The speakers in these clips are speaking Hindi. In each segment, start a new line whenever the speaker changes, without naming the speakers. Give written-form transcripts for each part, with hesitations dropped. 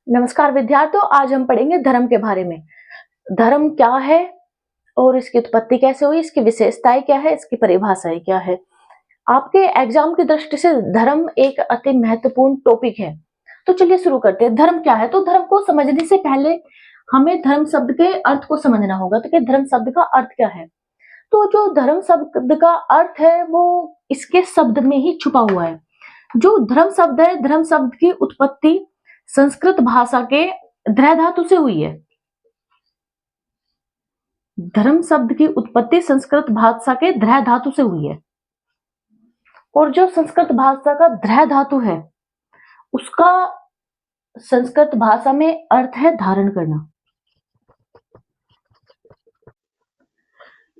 नमस्कार विद्यार्थियों, आज हम पढ़ेंगे धर्म के बारे में। धर्म क्या है और इसकी उत्पत्ति कैसे हुई, इसकी विशेषताएं क्या है, इसकी परिभाषाएं क्या है। आपके एग्जाम की दृष्टि से धर्म एक अति महत्वपूर्ण टॉपिक है। तो चलिए शुरू करते हैं। धर्म क्या है? तो धर्म को समझने से पहले हमें धर्म शब्द के अर्थ को समझना होगा। तो क्या धर्म शब्द का अर्थ क्या है? तो जो धर्म शब्द का अर्थ है वो इसके शब्द में ही छुपा हुआ है। जो धर्म शब्द है, धर्म शब्द की उत्पत्ति संस्कृत भाषा के ध्रय धातु से हुई है। धर्म शब्द की उत्पत्ति संस्कृत भाषा के ध्रय धातु से हुई है। और जो संस्कृत भाषा का ध्रय धातु है उसका संस्कृत भाषा में अर्थ है धारण करना।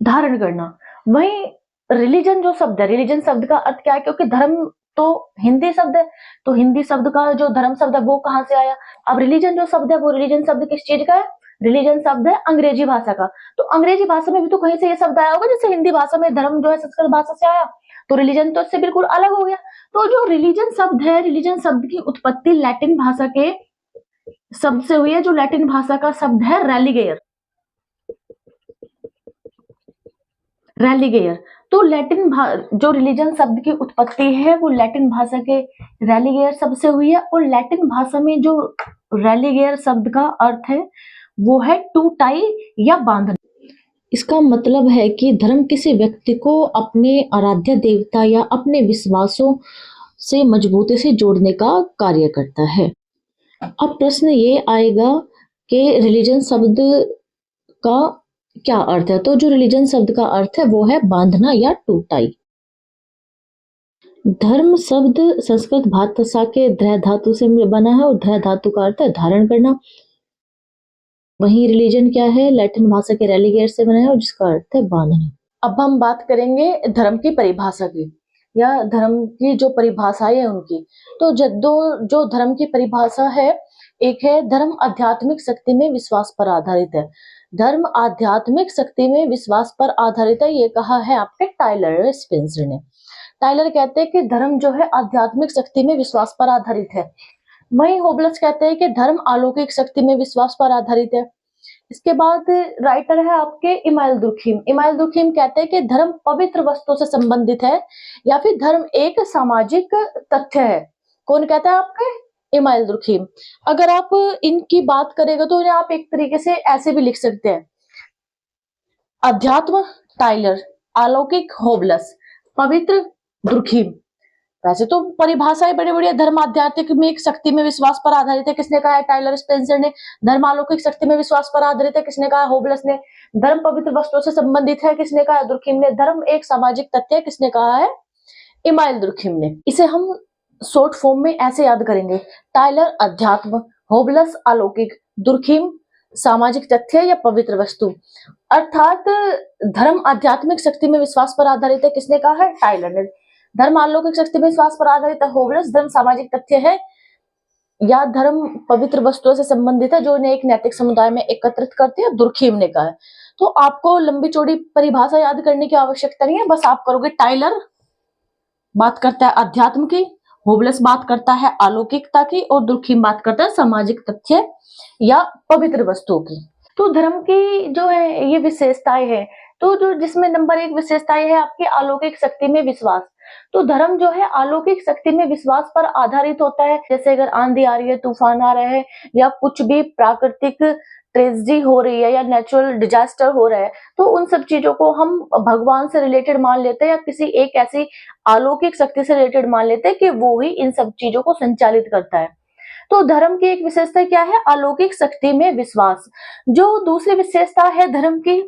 धारण करना। वहीं रिलीजन जो शब्द है, रिलीजन शब्द का अर्थ क्या है? क्योंकि धर्म तो हिंदी शब्द है, तो हिंदी शब्द का जो धर्म शब्द है वो कहां से आया? अब रिलीजन जो शब्द है वो रिलीजन शब्द किस चीज का है? रिलीजन शब्द है अंग्रेजी भाषा का। तो अंग्रेजी भाषा में भी तो कहीं से ये शब्द आया होगा, जैसे हिंदी भाषा में धर्म जो है संस्कृत भाषा से आया, तो रिलीजन तो इससे बिल्कुल अलग हो गया। तो जो रिलीजन शब्द है, रिलीजन शब्द की उत्पत्ति लैटिन भाषा के शब्द से हुई है, जो लैटिन भाषा का शब्द है रेलिगेयर। रेलिगेयर। तो लैटिन जो रिलीजन शब्द की उत्पत्ति है वो लैटिन भाषा के रेलिगेयर शब्द से हुई है। और लैटिन भाषा में जो रेलिगेयर शब्द का अर्थ है वो है टू टाई या बांधना। इसका मतलब है कि धर्म किसी व्यक्ति को अपने आराध्य देवता या अपने विश्वासों से मजबूती से जोड़ने का कार्य करता है। अब प्रश्न ये आएगा कि रिलीजन शब्द का क्या अर्थ है? तो जो रिलीजन शब्द का अर्थ है वो है बांधना या टू टाई। धर्म शब्द संस्कृत भाषा के ध्रय धातु से बना है और ध्रय धातु का अर्थ है धारण करना। वहीं रिलीजन क्या है? लैटिन भाषा के रेलिगेयर से बना है और जिसका अर्थ है बांधना। अब हम बात करेंगे धर्म की परिभाषा की, या धर्म की जो परिभाषाएं है उनकी। तो जो धर्म की परिभाषा है, एक है धर्म आध्यात्मिक शक्ति में विश्वास पर आधारित है। धर्म आध्यात्मिक शक्ति में विश्वास पर आधारित है, ये कहा है आपके टाइलर स्पेंसर ने। टाइलर कहते हैं कि धर्म जो है आध्यात्मिक शक्ति में विश्वास पर आधारित है। वहीं होबल्स कहते हैं कि धर्म अलौकिक शक्ति में विश्वास पर आधारित है। इसके बाद राइटर है आपके इमाइल दुर्खीम। इमाइल दुर्खीम कहते हैं कि धर्म पवित्र वस्तुओं से संबंधित है या फिर धर्म एक सामाजिक तथ्य है। कौन कहता है? आपके इमाइल दुर्खीम। अगर आप इनकी बात करेंगे तो इन्हें आप एक तरीके से ऐसे भी लिख सकते हैं: अध्यात्म टाइलर, अलौकिक होबल्स, पवित्र दुर्खीम। वैसे तो परिभाषाएं बड़ी बड़ी है। धर्म आध्यात्मिक शक्ति में विश्वास पर आधारित है, किसने कहा है? टाइलर स्पेंसर ने। धर्म अलौकिक शक्ति में विश्वास पर आधारित है, किसने कहा? होबल्स ने। धर्म पवित्र वस्तुओं से संबंधित है, किसने कहा? दुर्खीम ने। धर्म एक सामाजिक तथ्य है, किसने कहा है? इमाइल दुर्खीम ने। इसे हम शॉर्ट फॉर्म में ऐसे याद करेंगे: टाइलर अध्यात्म, होबल्स अलौकिक, दुर्खीम सामाजिक तथ्य या पवित्र वस्तु। अर्थात धर्म आध्यात्मिक शक्ति में विश्वास पर आधारित है, किसने कहा है? टाइलर ने। धर्म अलौकिक शक्ति में विश्वास पर आधारित है, होबल्स। धर्म सामाजिक तथ्य है या धर्म पवित्र वस्तुओं से संबंधित है जो इन्हें एक नैतिक समुदाय में एकत्रित करती है, दुर्खीम ने कहा है। तो आपको लंबी चौड़ी परिभाषा याद करने की आवश्यकता नहीं है, बस आप करोगे टाइलर बात करता है अध्यात्म की, होबल्स बात करता है अलौकिकता की और दुर्खीम बात करता है सामाजिक तथ्य या पवित्र वस्तुओं की। तो धर्म की जो है ये विशेषताएं हैं। तो जो जिसमें नंबर 1 विशेषताएं है आपकी अलौकिक शक्ति में विश्वास। तो धर्म जो है अलौकिक शक्ति में विश्वास पर आधारित होता है। जैसे अगर आंधी आ रही है, तूफान आ रहे हैं या कुछ भी प्राकृतिक ट्रेजेडी हो रही है या नेचुरल डिजास्टर हो रहा है, तो उन सब चीजों को हम भगवान से रिलेटेड मान लेते हैं या किसी एक ऐसी अलौकिक शक्ति से रिलेटेड मान लेते हैं कि वो ही इन सब चीजों को संचालित करता है। तो धर्म की एक विशेषता क्या है? अलौकिक शक्ति में विश्वास। जो दूसरी विशेषता है धर्म की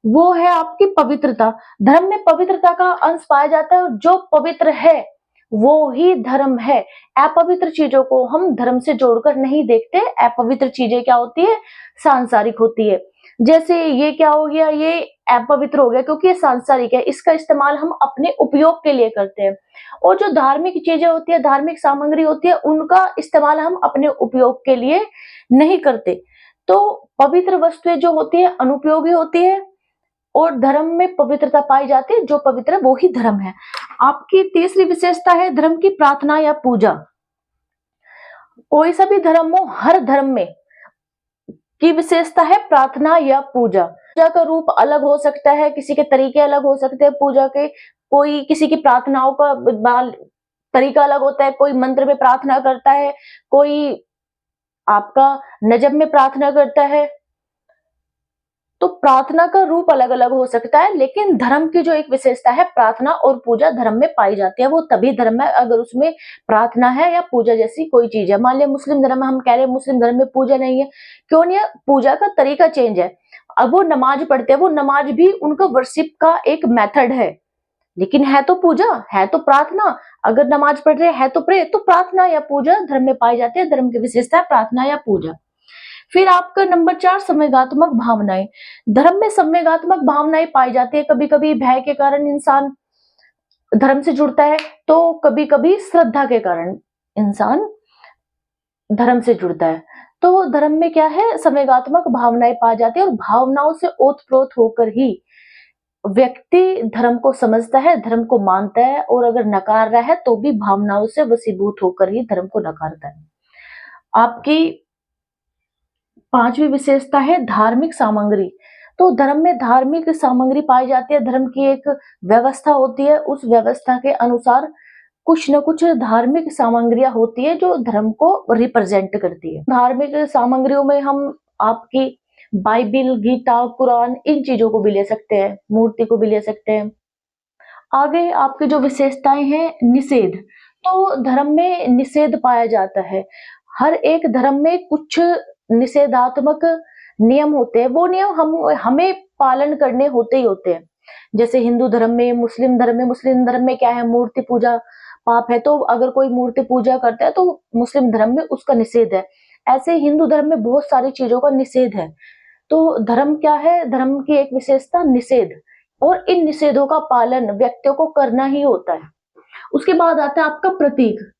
वो है आपकी पवित्रता। धर्म में पवित्रता का अंश पाया जाता है और जो पवित्र है वो ही धर्म है। अपवित्र चीजों को हम धर्म से जोड़कर नहीं देखते। अपवित्र चीजें क्या होती है? सांसारिक होती है। जैसे ये क्या हो गया? ये अपवित्र हो गया क्योंकि ये सांसारिक है, इसका इस्तेमाल हम अपने उपयोग के लिए करते हैं। और जो धार्मिक चीजें होती है, धार्मिक सामग्री होती है, उनका इस्तेमाल हम अपने उपयोग के लिए नहीं करते। तो पवित्र वस्तुएं जो होती है अनुपयोगी होती है और धर्म में पवित्रता पाई जाती है। जो पवित्र है वो ही धर्म है। आपकी तीसरी विशेषता है धर्म की प्रार्थना या पूजा। कोई सा भी धर्म हो, हर धर्म में की विशेषता है प्रार्थना या पूजा। पूजा का रूप अलग हो सकता है, किसी के तरीके अलग हो सकते हैं पूजा के, कोई किसी की प्रार्थनाओं का तरीका अलग होता है, कोई मंत्र में प्रार्थना करता है, कोई आपका नजम में प्रार्थना करता है। तो प्रार्थना का रूप अलग अलग हो सकता है, लेकिन धर्म की जो एक विशेषता है, प्रार्थना और पूजा धर्म में पाई जाती है। वो तभी धर्म है अगर उसमें प्रार्थना है या पूजा जैसी कोई चीज है। मान लिया मुस्लिम धर्म में हम कह रहे हैं मुस्लिम धर्म में पूजा नहीं है, क्यों नहीं है? पूजा का तरीका चेंज है। अब वो नमाज पढ़ते हैं, वो नमाज भी उनका वर्शिप का एक मेथड है, लेकिन है तो पूजा, है तो प्रार्थना। अगर नमाज पढ़ रहे हैं तो प्रे, तो प्रार्थना या पूजा धर्म में पाई जाती है। धर्म की विशेषता है प्रार्थना या पूजा। फिर आपका नंबर 4, संवेगात्मक भावनाएं। धर्म में संवेगात्मक भावनाएं पाई जाती है। कभी कभी भय के कारण इंसान धर्म से जुड़ता है, तो कभी कभी श्रद्धा के कारण इंसान धर्म से जुड़ता है। तो धर्म में क्या है, संवेगात्मक भावनाएं पाई जाती है, और भावनाओं से ओतप्रोत होकर ही व्यक्ति धर्म को समझता है, धर्म को मानता है, और अगर नकार रहा है तो भी भावनाओं से वशीभूत होकर ही धर्म को नकारता है। आपकी 5वीं विशेषता है धार्मिक सामग्री। तो धर्म में धार्मिक सामग्री पाई जाती है। धर्म की एक व्यवस्था होती है, उस व्यवस्था के अनुसार कुछ न कुछ धार्मिक सामग्रियां होती है जो धर्म को रिप्रेजेंट करती है। धार्मिक सामग्रियों में हम आपकी बाइबिल, गीता, कुरान, इन चीजों को भी ले सकते हैं, मूर्ति को भी ले सकते हैं। आगे आपकी जो विशेषताएं हैं, निषेध। तो धर्म में निषेध पाया जाता है। हर एक धर्म में कुछ निषेधात्मक नियम होते हैं, वो नियम हमें पालन करने होते ही होते हैं। जैसे हिंदू धर्म में, मुस्लिम धर्म में क्या है, मूर्ति पूजा पाप है, तो अगर कोई मूर्ति पूजा करता है तो मुस्लिम धर्म में उसका निषेध है। ऐसे हिंदू धर्म में बहुत सारी चीजों का निषेध है। तो धर्म क्या है, धर्म की एक विशेषता निषेध, और इन निषेधों का पालन व्यक्तियों को करना ही होता है। उसके बाद आता है आपका प्रतीक।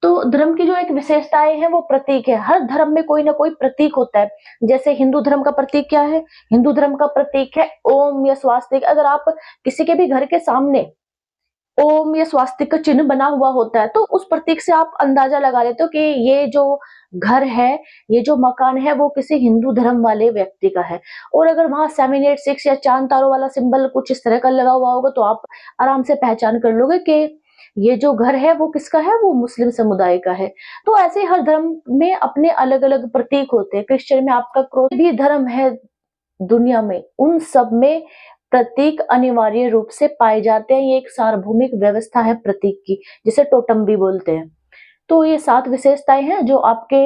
तो धर्म की जो एक विशेषताएं है वो प्रतीक है। हर धर्म में कोई ना कोई प्रतीक होता है। जैसे हिंदू धर्म का प्रतीक क्या है, हिंदू धर्म का प्रतीक है ओम या स्वास्तिक। अगर आप किसी के भी घर के सामने ओम या स्वास्तिक का चिन्ह बना हुआ होता है, तो उस प्रतीक से आप अंदाजा लगा लेते हो कि ये जो घर है, ये जो मकान है, वो किसी हिंदू धर्म वाले व्यक्ति का है। और अगर वहां 786 या चांद तारों वाला सिंबल कुछ इस तरह का लगा हुआ होगा, तो आप आराम से पहचान कर लोगे कि ये जो घर है वो किसका है, वो मुस्लिम समुदाय का है। तो ऐसे हर धर्म में अपने अलग अलग प्रतीक होते हैं। क्रिश्चियन में आपका क्रोस भी धर्म है दुनिया में, उन सब में प्रतीक अनिवार्य रूप से पाए जाते हैं। ये एक सार्वभौमिक व्यवस्था है प्रतीक की, जिसे टोटम भी बोलते हैं। तो ये 7 विशेषताएं हैं जो आपके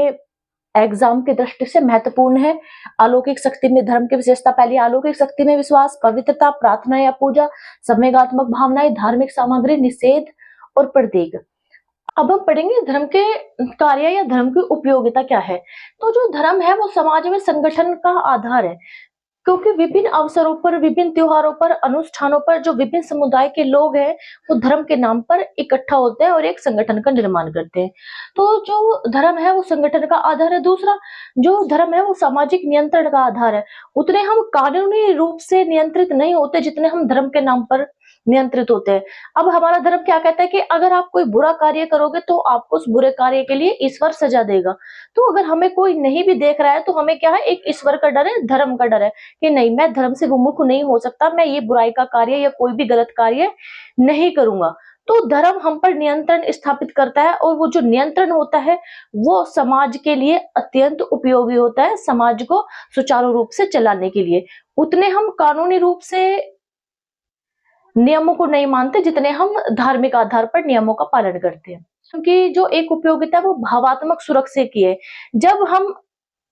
एग्जाम की दृष्टि से महत्वपूर्ण है। अलौकिक शक्ति में धर्म की विशेषता पहली, अलौकिक शक्ति में विश्वास, पवित्रता, प्रार्थना या पूजा, संवेगात्मक भावनाएं, धार्मिक सामग्री, निषेध और प्रतीक। अब हम पढ़ेंगे धर्म के कार्य या धर्म की उपयोगिता क्या है। तो जो धर्म है वो समाज में संगठन का आधार है, क्योंकि विभिन्न अवसरों पर, विभिन्न त्योहारों पर, अनुष्ठानों पर जो विभिन्न समुदाय के लोग हैं वो धर्म के नाम पर इकट्ठा होते हैं और एक संगठन का निर्माण करते हैं। तो जो धर्म है वो संगठन का आधार है। दूसरा, जो धर्म है वो सामाजिक नियंत्रण का आधार है। उतने हम कानूनी रूप से नियंत्रित नहीं होते जितने हम धर्म के नाम पर नियंत्रित होते हैं। अब हमारा धर्म क्या कहता है कि अगर आप कोई बुरा कार्य करोगे तो आपको उस बुरे कार्य के लिए ईश्वर सजा देगा। तो अगर हमें कोई नहीं भी देख रहा है तो हमें क्या है, एक ईश्वर का डर है, धर्म का डर है कि नहीं, मैं धर्म से विमुख नहीं हो सकता, मैं ये बुराई का कार्य या कोई भी गलत कार्य नहीं करूंगा। तो धर्म हम पर नियंत्रण स्थापित करता है, और वो जो नियंत्रण होता है वो समाज के लिए अत्यंत उपयोगी होता है, समाज को सुचारू रूप से चलाने के लिए। उतने हम कानूनी रूप से नियमों को नहीं मानते जितने हम धार्मिक आधार पर नियमों का पालन करते हैं। क्योंकि जो एक उपयोगिता है वो भावात्मक सुरक्षा की है। जब हम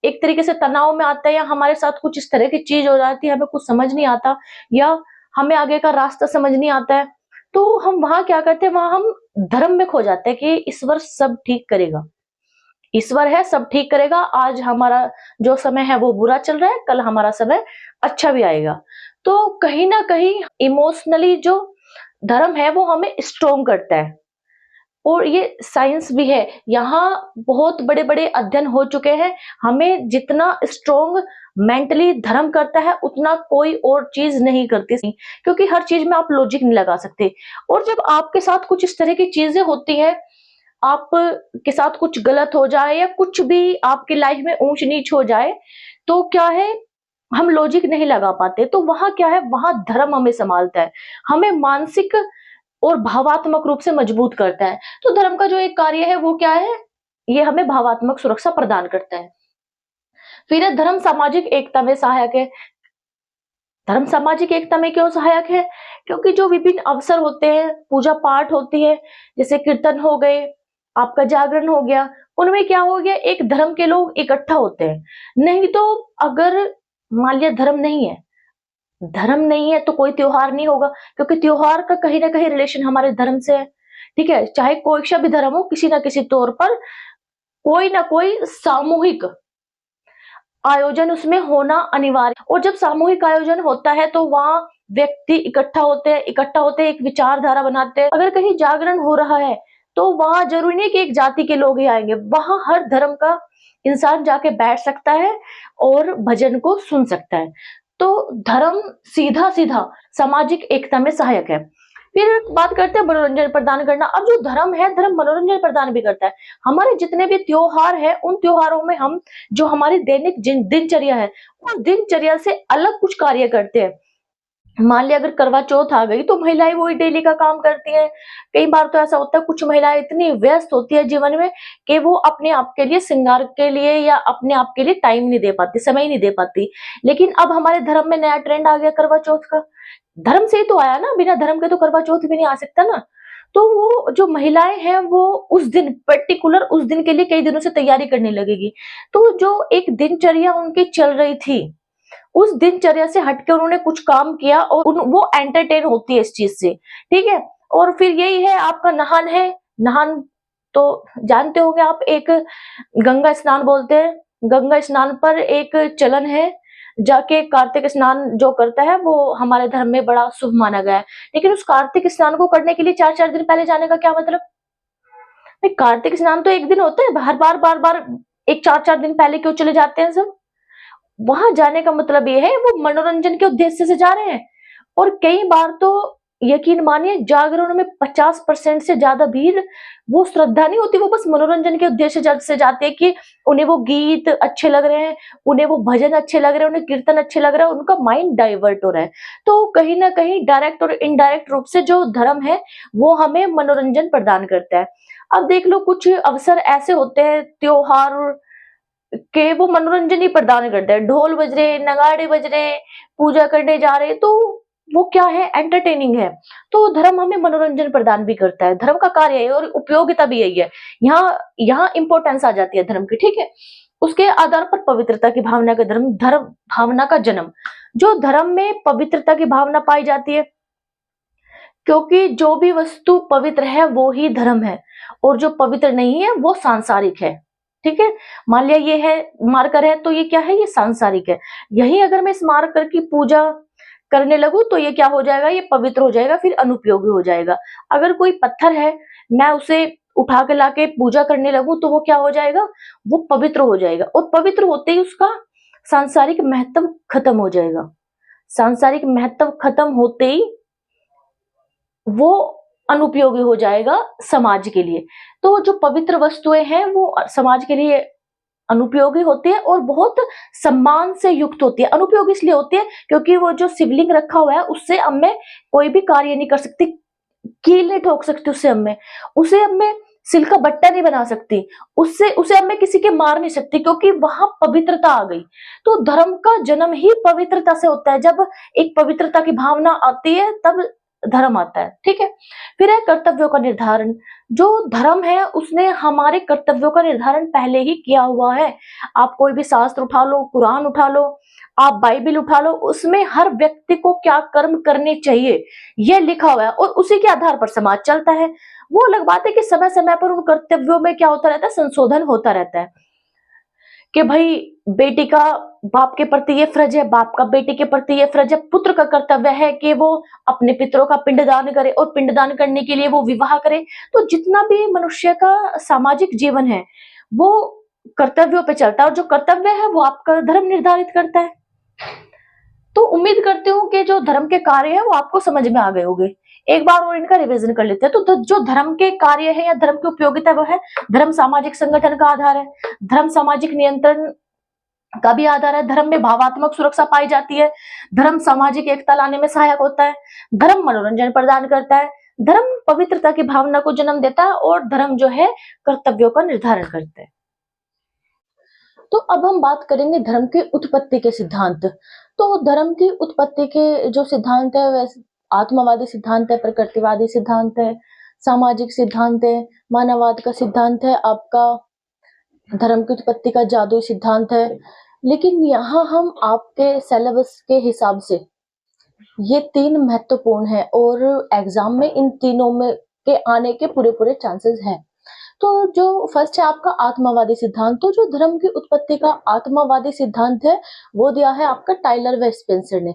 एक तरीके से तनाव में आते हैं या हमारे साथ कुछ इस तरह की चीज हो जाती है, हमें कुछ समझ नहीं आता या हमें आगे का रास्ता समझ नहीं आता है, तो हम वहां क्या करते हैं, वहां हम धर्म में खो जाते हैं कि ईश्वर सब ठीक करेगा, ईश्वर है सब ठीक करेगा। आज हमारा जो समय है वो बुरा चल रहा है, कल हमारा समय अच्छा भी आएगा। तो कहीं ना कहीं इमोशनली जो धर्म है वो हमें स्ट्रोंग करता है, और ये साइंस भी है। यहाँ बहुत बड़े बड़े अध्ययन हो चुके हैं। हमें जितना स्ट्रोंग मेंटली धर्म करता है उतना कोई और चीज नहीं करती, क्योंकि हर चीज में आप लॉजिक नहीं लगा सकते। और जब आपके साथ कुछ इस तरह की चीजें होती है, आप के साथ कुछ गलत हो जाए या कुछ भी आपकी लाइफ में ऊंच नीच हो जाए, तो क्या है, हम लॉजिक नहीं लगा पाते। तो वहां क्या है, वहां धर्म हमें संभालता है, हमें मानसिक और भावात्मक रूप से मजबूत करता है। तो धर्म का जो एक कार्य है वो क्या है, ये हमें भावात्मक सुरक्षा प्रदान करता है। फिर है धर्म सामाजिक एकता में सहायक है। धर्म सामाजिक एकता में क्यों सहायक है? क्योंकि जो विभिन्न अवसर होते हैं, पूजा पाठ होती है, जैसे कीर्तन हो गए, आपका जागरण हो गया, उनमें क्या हो गया, एक धर्म के लोग इकट्ठा होते हैं। नहीं तो अगर मान लिया धर्म नहीं है तो कोई त्योहार नहीं होगा, क्योंकि त्योहार का कहीं ना कहीं रिलेशन हमारे धर्म से है। ठीक है, चाहे कोई सा भी धर्म हो, किसी ना किसी तौर पर कोई ना कोई सामूहिक आयोजन उसमें होना अनिवार्य। और जब सामूहिक आयोजन होता है तो वहां व्यक्ति इकट्ठा होते हैं, एक विचारधारा बनाते हैं। अगर कहीं जागरण हो रहा है तो वहां जरूरी नहीं कि एक जाति के लोग ही आएंगे, वहां हर धर्म का इंसान जाके बैठ सकता है और भजन को सुन सकता है। तो धर्म सीधा सीधा सामाजिक एकता में सहायक है। फिर बात करते हैं मनोरंजन प्रदान करना। अब जो धर्म है, धर्म मनोरंजन प्रदान भी करता है। हमारे जितने भी त्योहार है, उन त्योहारों में हम जो हमारी दैनिक दिनचर्या है, उस दिनचर्या से अलग कुछ कार्य करते हैं। मान लिया अगर करवा चौथ आ गई तो महिलाएं वही डेली का काम करती हैं। कई बार तो ऐसा होता है, कुछ महिलाएं इतनी व्यस्त होती है जीवन में कि वो अपने आप के लिए, श्रृंगार के लिए या अपने आप के लिए टाइम नहीं दे पाती, समय नहीं दे पाती। लेकिन अब हमारे धर्म में नया ट्रेंड आ गया करवा चौथ का। धर्म से ही तो आया ना, बिना धर्म के तो करवा चौथ भी नहीं आ सकता ना। तो वो जो महिलाएं हैं वो उस दिन पर्टिकुलर, उस दिन के लिए कई दिनों से तैयारी करने लगेगी। तो जो एक दिनचर्या उनकी चल रही थी, उस दिनचर्या से हटके उन्होंने कुछ काम किया और वो एंटरटेन होती है इस चीज से। ठीक है, और फिर यही है आपका नहान है। नहान तो जानते होंगे आप, एक गंगा स्नान बोलते हैं। गंगा स्नान पर एक चलन है, जाके कार्तिक स्नान जो करता है वो हमारे धर्म में बड़ा शुभ माना गया है। लेकिन उस कार्तिक स्नान को करने के लिए 4-4 दिन पहले जाने का क्या मतलब? भाई कार्तिक स्नान तो एक दिन होता है, बार बार एक 4-4 दिन पहले क्यों चले जाते हैं सब? वहां जाने का मतलब ये है वो मनोरंजन के उद्देश्य से जा रहे हैं। और कई बार तो यकीन मानिए जागरण में 50% से ज्यादा भीड़ वो श्रद्धा नहीं होती, वो बस मनोरंजन के उद्देश्य से जाते हैं कि उन्हें वो गीत अच्छे लग रहे हैं, उन्हें वो भजन अच्छे लग रहे हैं, उन्हें कीर्तन अच्छे लग रहा है, उनका माइंड डाइवर्ट हो रहा है। तो कहीं ना कहीं डायरेक्ट और इनडायरेक्ट रूप से जो धर्म है वो हमें मनोरंजन प्रदान करता है। अब देख लो, कुछ अवसर ऐसे होते हैं त्योहार के, वो मनोरंजन ही प्रदान करते हैं। ढोल बज रहे, नगाड़े बज रहे, पूजा करने जा रहे, तो वो क्या है, एंटरटेनिंग है। तो धर्म हमें मनोरंजन प्रदान भी करता है, धर्म का कार्य है और उपयोगिता भी यही है। यहाँ यहाँ इंपॉर्टेंस आ जाती है धर्म की। ठीक है, उसके आधार पर पवित्रता की भावना का धर्म भावना का जन्म। जो धर्म में पवित्रता की भावना पाई जाती है, क्योंकि जो भी वस्तु पवित्र है वो ही धर्म है, और जो पवित्र नहीं है वो सांसारिक है। ठीक है, मान लिया ये है मार्कर है, तो ये क्या है, ये सांसारिक है। यही अगर मैं इस मार्कर की पूजा करने लगूं तो ये क्या हो जाएगा, ये पवित्र हो जाएगा, फिर अनुपयोगी हो जाएगा। अगर कोई पत्थर है, मैं उसे उठा के लाके पूजा करने लगूं तो वो क्या हो जाएगा, वो पवित्र हो जाएगा। और पवित्र होते ही उसका सांसारिक महत्व खत्म हो जाएगा। सांसारिक महत्व खत्म होते ही वो अनुपयोगी हो जाएगा समाज के लिए। तो जो पवित्र वस्तुएं हैं वो समाज के लिए अनुपयोगी होती है और बहुत सम्मान से युक्त होती है। अनुपयोगी इसलिए होती है क्योंकि वो जो शिवलिंग रखा हुआ है उससे अब मैं कोई भी कार्य नहीं कर सकती, कील नहीं ठोक सकती उससे, अब मैं सिल का बट्टा नहीं बना सकती, उसे अब मैं किसी के मार नहीं सकती, क्योंकि वहां पवित्रता आ गई। तो धर्म का जन्म ही पवित्रता से होता है। जब एक पवित्रता की भावना आती है तब धर्म आता है। ठीक है, फिर है कर्तव्यों का निर्धारण। जो धर्म है उसने हमारे कर्तव्यों का निर्धारण पहले ही किया हुआ है। आप कोई भी शास्त्र उठा लो, कुरान उठा लो, आप बाइबल उठा लो, उसमें हर व्यक्ति को क्या कर्म करने चाहिए यह लिखा हुआ है और उसी के आधार पर समाज चलता है। वो अलग बात है कि समय समय पर उन कर्तव्यों में क्या होता रहता है, संशोधन होता रहता है कि भाई बेटी का बाप के प्रति ये फर्ज है, बाप का बेटी के प्रति ये फर्ज है। पुत्र का कर्तव्य है कि वो अपने पितरों का पिंडदान करे और पिंडदान करने के लिए वो विवाह करे। तो जितना भी मनुष्य का सामाजिक जीवन है वो कर्तव्यों पे चलता है, और जो कर्तव्य है वो आपका धर्म निर्धारित करता है। तो उम्मीद करती हूँ कि जो धर्म के कार्य है वो आपको समझ में आ गए होंगे। एक बार और इनका रिवीजन कर लेते हैं। तो जो धर्म के कार्य है या धर्म की उपयोगिता वो है, धर्म सामाजिक संगठन का आधार है, धर्म सामाजिक नियंत्रण का भी आधार है, धर्म में भावात्मक सुरक्षा पाई जाती है, धर्म सामाजिक एकता लाने में सहायक होता है, धर्म मनोरंजन प्रदान करता है, धर्म पवित्रता की भावना को जन्म देता है और धर्म जो है कर्तव्यों का निर्धारण करता है। तो अब हम बात करेंगे धर्म के उत्पत्ति के सिद्धांत। तो धर्म की उत्पत्ति के जो सिद्धांत है वैसे आत्मवादी सिद्धांत है, प्रकृतिवादी सिद्धांत है, सामाजिक सिद्धांत है, मानववाद का सिद्धांत है, आपका धर्म की उत्पत्ति का जादुई सिद्धांत है। लेकिन यहाँ हम आपके सिलेबस के हिसाब से ये 3 महत्वपूर्ण है और एग्जाम में इन तीनों में के आने के पूरे चांसेस हैं। तो जो फर्स्ट है आपका आत्मवादी सिद्धांत, तो जो धर्म की उत्पत्ति का आत्मवादी सिद्धांत है वो दिया है आपका टाइलर व स्पेंसर ने।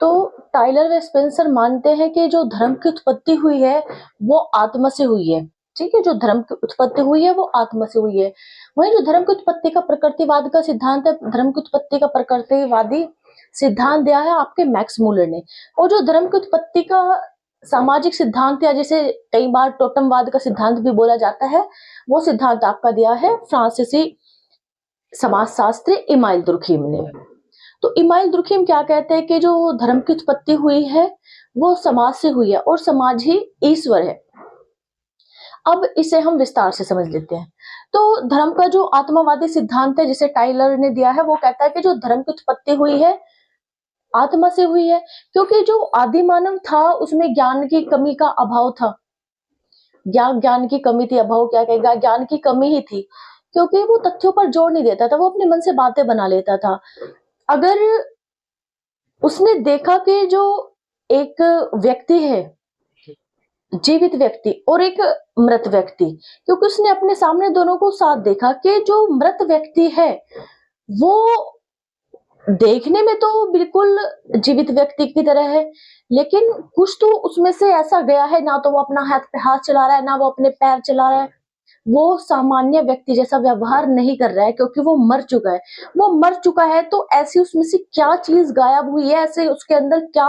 तो टाइलर व स्पेंसर मानते हैं कि जो धर्म की उत्पत्ति हुई है वो आत्मा से हुई है। ठीक है, जो धर्म की उत्पत्ति हुई है वो आत्मा से हुई है। वहीं जो धर्म की उत्पत्ति का प्रकृतिवाद का सिद्धांत है, धर्म की उत्पत्ति का प्रकृतिवादी सिद्धांत दिया है आपके मैक्स मूलर ने। और जो धर्म की उत्पत्ति का सामाजिक सिद्धांत या जिसे कई बार टोटमवाद का सिद्धांत भी बोला जाता है, वो सिद्धांत आपका दिया है फ्रांसीसी समाजशास्त्री इमाइल दुर्खीम ने। तो इमाइल दुर्खीम क्या कहते हैं कि जो धर्म की उत्पत्ति हुई है वो समाज से हुई है और समाज ही ईश्वर है। अब इसे हम विस्तार से समझ लेते हैं। तो धर्म का जो आत्मवादी सिद्धांत है जिसे टाइलर ने दिया है वो कहता है कि जो धर्म की उत्पत्ति हुई है आत्मा से हुई है, क्योंकि जो आदि मानव था उसमें ज्ञान की कमी का अभाव था। ज्ञान की कमी थी, अभाव क्या कहेगा, ज्ञान की कमी ही थी, क्योंकि वो तथ्यों पर जोर नहीं देता था, वो अपने मन से बातें बना लेता था। अगर उसने देखा कि जो एक व्यक्ति है, जीवित व्यक्ति और एक मृत व्यक्ति, क्योंकि उसने अपने सामने दोनों को साथ देखा कि जो मृत व्यक्ति है वो देखने में तो बिल्कुल जीवित व्यक्ति की तरह है, लेकिन कुछ तो उसमें से ऐसा गया है, ना तो वो अपना हाथ पे हाथ चला रहा है, ना वो अपने पैर चला रहा है, वो सामान्य व्यक्ति जैसा व्यवहार नहीं कर रहा है, क्योंकि वो मर चुका है। वो मर चुका है तो ऐसी उसमें से क्या चीज गायब हुई है, ऐसे उसके अंदर क्या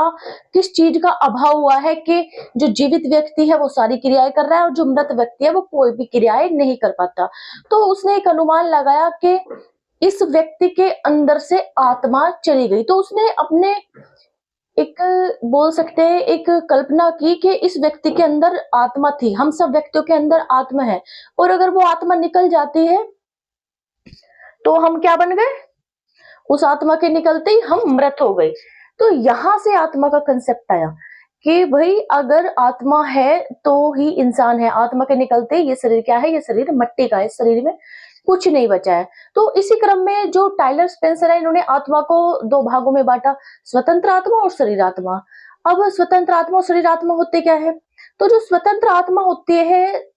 किस चीज का अभाव हुआ है कि जो जीवित व्यक्ति है वो सारी क्रियाएं कर रहा है और जो मृत व्यक्ति है वो कोई भी क्रियाएं नहीं कर पाता। तो उसने एक अनुमान लगाया कि इस व्यक्ति के अंदर से आत्मा चली गई। तो उसने अपने एक बोल सकते हैं एक कल्पना की कि इस व्यक्ति के अंदर आत्मा थी, हम सब व्यक्तियों के अंदर आत्मा है, और अगर वो आत्मा निकल जाती है तो हम क्या बन गए, उस आत्मा के निकलते ही हम मृत हो गए। तो यहां से आत्मा का कंसेप्ट आया कि भाई अगर आत्मा है तो ही इंसान है, आत्मा के निकलते ही ये शरीर क्या है, ये शरीर मिट्टी का है, इस शरीर में कुछ नहीं बचा है। तो इसी क्रम में जो टाइलर स्पेंसर है इन्होंने आत्मा को 2 भागों में बांटा, स्वतंत्र आत्मा और शरीर आत्मा। अब स्वतंत्र आत्मा और शरीर आत्मा होते क्या है, तो जो स्वतंत्र आत्मा होती है,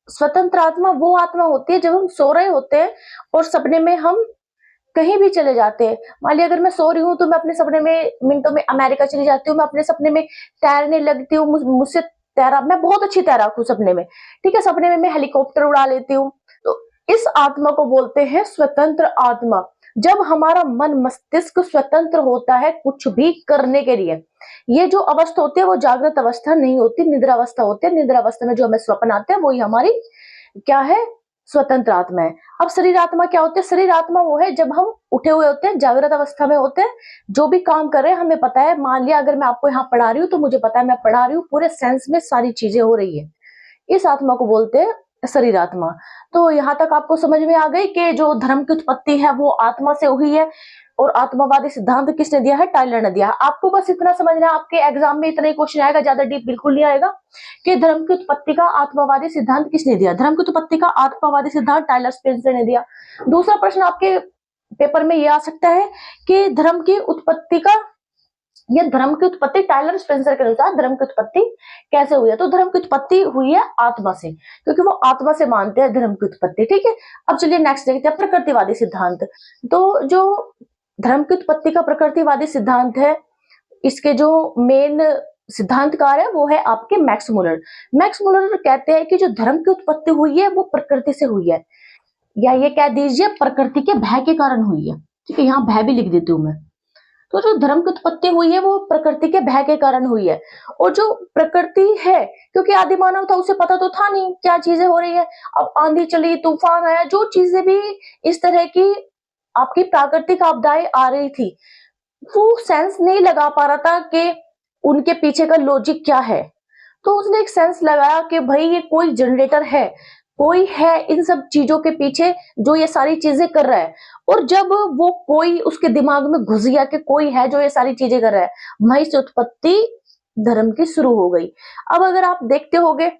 स्वतंत्र आत्मा वो आत्मा होती है जब हम सो रहे होते हैं और सपने में हम कहीं भी चले जाते हैं। मान लिया अगर मैं सो रही हूँ तो मैं अपने सपने में मिनटों में अमेरिका चली जाती हूँ, मैं अपने सपने में तैरने लगती हूँ, मुझसे तैरा, मैं बहुत अच्छी तैराक हूँ सपने में, ठीक है, सपने में मैं हेलीकॉप्टर उड़ा लेती हूँ। तो इस आत्मा को बोलते हैं स्वतंत्र आत्मा। जब हमारा मन मस्तिष्क स्वतंत्र होता है कुछ भी करने के लिए, ये जो अवस्था होती है वो जागृत अवस्था नहीं होती, निद्रा अवस्था होती है। निद्रा अवस्था में जो हमें स्वप्न आते हैं वही हमारी क्या है, स्वतंत्र आत्मा है। अब शरीर आत्मा क्या होते हैं, शरीर आत्मा वो है जब हम उठे हुए होते हैं, जागृत अवस्था में होते हैं, जो भी काम कर रहे हैं हमें पता है। मान लिया अगर मैं आपको यहाँ पढ़ा रही हूँ तो मुझे पता है मैं पढ़ा रही हूँ, पूरे सेंस में सारी चीजें हो रही है, इस आत्मा को बोलते हैं शरीर आत्मा। तो यहाँ तक आपको समझ में आ गई कि जो धर्म की उत्पत्ति है वो आत्मा से हुई है, और आत्मवादी सिद्धांत किसने दिया है, टाइलर ने दिया है। आपको बस इतना समझना है, आपके एग्जाम में इतना ही क्वेश्चन आएगा, ज्यादा डीप बिल्कुल नहीं आएगा कि धर्म की उत्पत्ति का आत्मवादी सिद्धांत किसने दिया। धर्म की उत्पत्ति का आत्मवादी सिद्धांत टाइलर स्पेंसर ने दिया। दूसरा प्रश्न आपके पेपर में यह आ सकता है कि धर्म की उत्पत्ति का, यह धर्म की उत्पत्ति टाइलर स्पेंसर के अनुसार धर्म की उत्पत्ति कैसे हुई है। तो धर्म की उत्पत्ति हुई है आत्मा से, क्योंकि वो आत्मा से मानते हैं धर्म की उत्पत्ति। ठीक है, अब चलिए नेक्स्ट देखते हैं प्रकृतिवादी सिद्धांत। तो जो धर्म की उत्पत्ति का प्रकृतिवादी सिद्धांत है, इसके जो मेन सिद्धांतकार है वो है आपके मैक्स मूलर। मैक्स मूलर कहते हैं कि जो धर्म की उत्पत्ति हुई है वो प्रकृति से हुई है, या ये कह दीजिए प्रकृति के भय के कारण हुई है। ठीक है, यहाँ भय भी लिख देती हूँ मैं। तो जो धर्म की उत्पत्ति हुई है वो प्रकृति के भय के कारण हुई है। और जो प्रकृति है, क्योंकि आदि मानव था, उसे पता तो था नहीं क्या चीजें हो रही है। अब आंधी चली, तूफान आया, जो चीजें भी इस तरह की आपकी प्राकृतिक आपदाएं आ रही थी, वो सेंस नहीं लगा पा रहा था कि उनके पीछे का लॉजिक क्या है। तो उसने एक सेंस लगाया कि भाई ये कोई जनरेटर है, कोई है इन सब चीजों के पीछे जो ये सारी चीजें कर रहा है। और जब वो कोई उसके दिमाग में घुस गया कि कोई है जो ये सारी चीजें कर रहा है, वहीं से उत्पत्ति धर्म की शुरू हो गई। अब अगर आप देखते होगे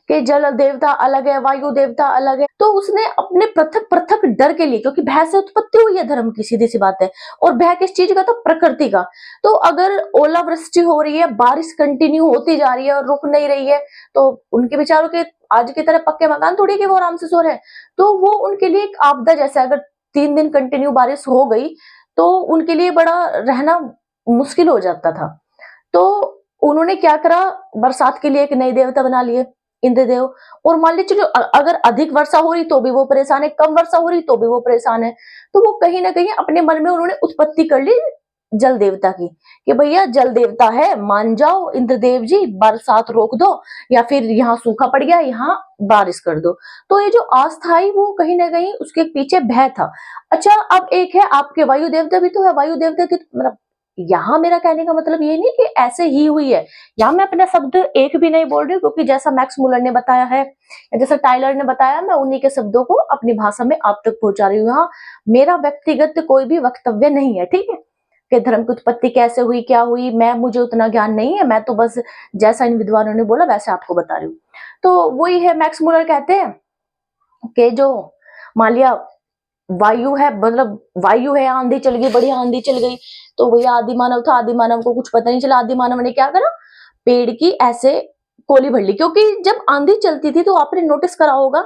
कि जल देवता अलग है, वायु देवता अलग है, तो उसने अपने पृथक पृथक डर के लिए, क्योंकि भय से उत्पत्ति हुई है धर्म की, सीधी सी बात है। और भय किस चीज का? तो प्रकृति का। तो अगर ओलावृष्टि हो रही है, बारिश कंटिन्यू होती जा रही है और रुक नहीं रही है, तो उनके विचारों के आज की तरह पक्के मकान थोड़ी कि वो आराम से सो रहे हैं। तो वो उनके लिए एक आपदा जैसा, अगर 3 दिन कंटिन्यू बारिश हो गई तो उनके लिए बड़ा रहना मुश्किल हो जाता था। तो उन्होंने क्या करा, बरसात के लिए एक नए देवता बना लिए, इंद्रदेव। और मान लीजिए जो अगर अधिक वर्षा हो रही तो भी वो परेशान है, कम वर्षा हो रही तो भी वो परेशान है। तो वो कहीं ना कहीं अपने मन में उन्होंने उत्पत्ति कर ली जल देवता की, कि भैया जल देवता है, मान जाओ इंद्रदेव जी, बरसात रोक दो, या फिर यहाँ सूखा पड़ गया, यहाँ बारिश कर दो। तो ये जो आस्था आई वो कहीं ना कहीं उसके पीछे भय था। अच्छा, अब एक है आपके वायु देवता भी तो है। वायु देवता की मतलब यहाँ मेरा कहने का मतलब ये नहीं कि ऐसे ही हुई है, यहाँ मैं अपना शब्द एक भी नहीं बोल रही हूँ, क्योंकि जैसा मैक्स मुलर ने बताया है या जैसा टाइलर ने बताया, मैं उन्हीं के शब्दों को अपनी भाषा में आप तक पहुंचा रही हूँ। यहाँ मेरा व्यक्तिगत कोई भी वक्तव्य नहीं है, ठीक है, कि धर्म की उत्पत्ति कैसे हुई, क्या हुई, मुझे उतना ज्ञान नहीं है। मैं तो बस जैसा इन विद्वानों ने बोला वैसे आपको बता रही हूँ। तो वही है, मैक्स मुलर कहते हैं कि जो मान लिया वायु है, मतलब वायु है, आंधी चल गई, बड़ी आंधी चल गई, तो भैया आदि मानव था, आदि मानव को कुछ पता नहीं चला। आदि मानव ने क्या करा, पेड़ की ऐसे कोली भर ली। क्योंकि जब आंधी चलती थी तो आपने नोटिस करा होगा,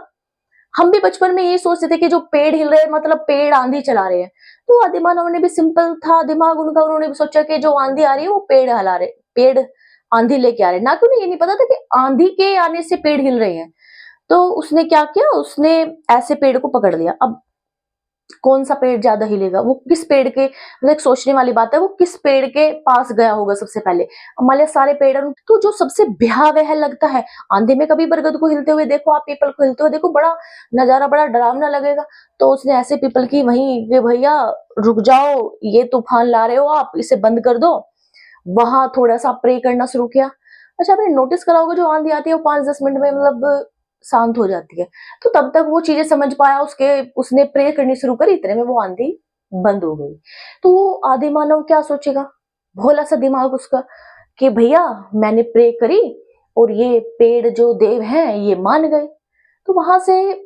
हम भी बचपन में ये सोचते थे कि जो पेड़ हिल रहे हैं मतलब पेड़ आंधी चला रहे हैं। तो आदि मानव ने भी, सिंपल था दिमाग उनका, उन्होंने भी सोचा कि जो आंधी आ रही है वो पेड़ हिला रहे, पेड़ आंधी लेके आ रहे, ना कि उन्हें ये नहीं पता था कि आंधी के आने से पेड़ हिल रहे हैं। तो उसने क्या किया, उसने ऐसे पेड़ को पकड़ लिया। अब कौन सा पेड़ ज्यादा हिलेगा, वो किस पेड़ के, मतलब एक सोचने वाली बात है, वो किस पेड़ के पास गया होगा सबसे पहले। मान लिया सारे पेड़, तो जो सबसे भयावह लगता है, आंधी में कभी बरगद को हिलते हुए देखो, आप पीपल को हिलते हुए देखो, बड़ा नजारा बड़ा डरावना लगेगा। तो उसने ऐसे पीपल की वहीं कि भैया रुक जाओ, ये तूफान ला रहे हो आप, इसे बंद कर दो। वहां थोड़ा सा प्रे करना शुरू किया। अच्छा, आपने नोटिस करा होगा जो आंधी आती है वो 5-10 मिनट में मतलब शांत हो जाती है। तो तब तक वो चीजें समझ पाया, उसने प्रे करनी शुरू करी, इतने में वो आंधी बंद हो गई। तो वो आदि मानव क्या सोचेगा, भोला सा दिमाग उसका, कि भैया मैंने प्रे करी और ये पेड़ जो देव हैं ये मान गए। तो वहां से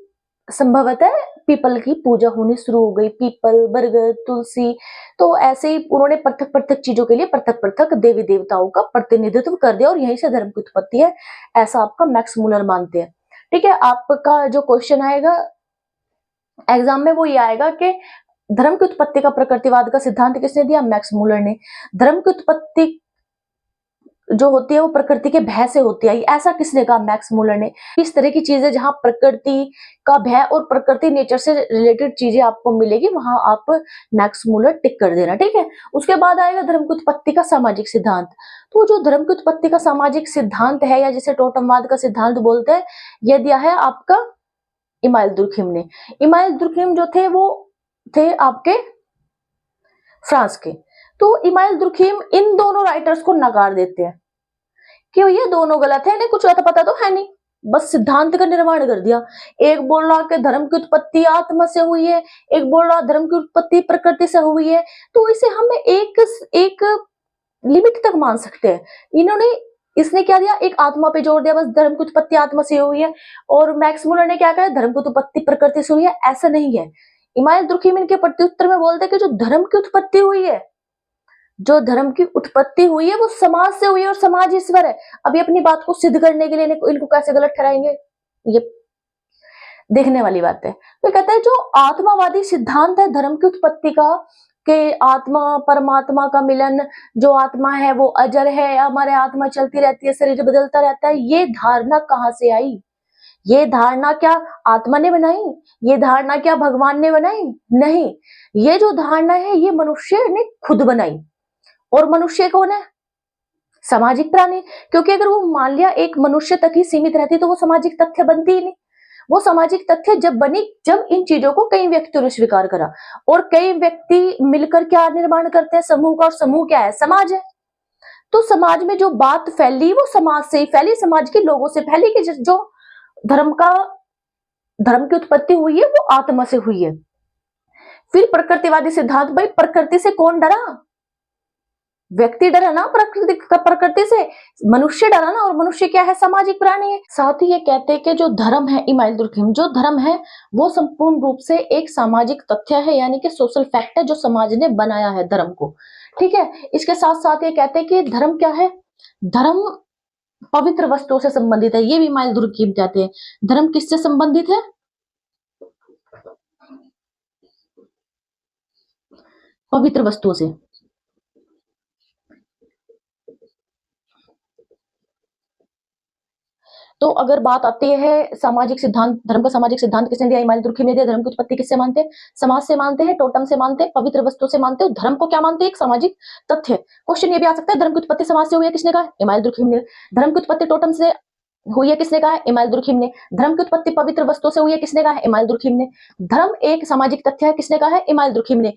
संभवतः पीपल की पूजा होनी शुरू हो गई, पीपल, बरगद, तुलसी। तो ऐसे ही उन्होंने पृथक पृथक चीजों के लिए पृथक पृथक देवी देवताओं का प्रतिनिधित्व कर दिया, और यहीं से धर्म की उत्पत्ति है, ऐसा आपका मैक्स मुलर मानते हैं। ठीक है, आपका जो क्वेश्चन आएगा एग्जाम में वो ये आएगा कि धर्म की उत्पत्ति का प्रकृतिवाद का सिद्धांत किसने दिया? मैक्स मुलर ने। धर्म की उत्पत्ति जो होती है वो प्रकृति के भय से होती है, ऐसा किसने कहा? मैक्स मुलर ने। इस तरह की चीजें जहां प्रकृति का भय और प्रकृति नेचर से रिलेटेड चीजें आपको मिलेगी, वहां आप मैक्स मुलर टिक कर देना, ठीक है। उसके बाद आएगा धर्म की उत्पत्ति का सामाजिक सिद्धांत। तो जो धर्म की उत्पत्ति का सामाजिक सिद्धांत है, या जिसे टोटमवाद का सिद्धांत बोलते हैं, यह दिया है आपका इमाइल दुर्खिम ने। इमाइल दुर्खिम जो थे वो थे आपके फ्रांस के। तो इमाइल दुर्खिम इन दोनों राइटर्स को नकार देते हैं कि ये दोनों गलत है, इन्हें कुछ पता तो है नहीं, बस सिद्धांत का निर्माण कर दिया। एक बोल रहा कि धर्म की उत्पत्ति आत्मा से हुई है, एक बोल रहा धर्म की उत्पत्ति प्रकृति से हुई है। तो इसे हम एक लिमिट तक मान सकते हैं। इसने क्या दिया, एक आत्मा पे जोर दिया, बस धर्म की उत्पत्ति आत्मा से हुई है। और मैक्स मुलर ने क्या कहा, धर्म की उत्पत्ति प्रकृति से हुई है, ऐसा नहीं है। इमाइल दुर्खिम इनके प्रत्युत्तर में बोलते हैं कि जो धर्म की उत्पत्ति हुई है, जो धर्म की उत्पत्ति हुई है वो समाज से हुई है, और समाज ईश्वर है। अभी अपनी बात को सिद्ध करने के लिए इनको कैसे गलत ठहराएंगे, ये देखने वाली बात है। तो कहता है जो आत्मावादी सिद्धांत है धर्म की उत्पत्ति का, कि आत्मा परमात्मा का मिलन, जो आत्मा है वो अजर है, हमारे आत्मा चलती रहती है, शरीर बदलता रहता है, ये धारणा कहां से आई? ये धारणा क्या आत्मा ने बनाई? ये धारणा क्या भगवान ने बनाई? नहीं, ये जो धारणा है ये मनुष्य ने खुद बनाई। और मनुष्य कौन है? सामाजिक प्राणी। क्योंकि अगर वो मान लिया एक मनुष्य तक ही सीमित रहती तो वो सामाजिक तथ्य बनती ही नहीं। वो सामाजिक तथ्य जब बनी जब इन चीजों को कई व्यक्तियों ने स्वीकार करा, और कई व्यक्ति मिलकर क्या निर्माण करते हैं? समूह का। और समूह क्या है? समाज है। तो समाज में जो बात फैली वो समाज से ही फैली, समाज के लोगों से फैली कि जो धर्म की उत्पत्ति हुई है वो आत्मा से हुई है। फिर प्रकृतिवादी सिद्धांत, भाई प्रकृति से कौन डरा? व्यक्ति डरा ना प्रकृति से, मनुष्य डरा ना। और मनुष्य क्या है? सामाजिक प्राणी है। साथ ही ये कहते हैं कि जो धर्म है इमाइल दुर्कheim, जो धर्म है वो संपूर्ण रूप से एक सामाजिक तथ्य है, यानी कि सोशल फैक्ट है जो समाज ने बनाया है धर्म को। ठीक है। इसके साथ साथ ये कहते हैं कि धर्म क्या है? धर्म पवित्र वस्तुओं से संबंधित है। ये भी इमाइल दुर्कheim कहते हैं। धर्म किससे संबंधित है? पवित्र वस्तुओं से। तो अगर बात आती है सामाजिक सिद्धांत, धर्म का सामाजिक सिद्धांत किसने दिया? इमाइल दुर्कheim ने दिया। धर्म की उत्पत्ति किससे मानते हैं? समाज से मानते हैं, टोटम से मानते हैं, पवित्र वस्तु से मानते हैं। धर्म को क्या मानते हैं? एक सामाजिक तथ्य। क्वेश्चन ये भी आ सकता है धर्म की उत्पत्ति समाज से हुई है, किसने कहा? इमाइल दुर्कheim ने। धर्म की उत्पत्ति टोटम से हुई है, किसने कहा है? इमाइल दुर्कheim ने। धर्म की उत्पत्ति पवित्र वस्तु से हुई है, किसने कहा है? इमाइल दुर्कheim ने। धर्म एक सामाजिक तथ्य है, किसने कहा है? इमाइल दुर्कheim ने।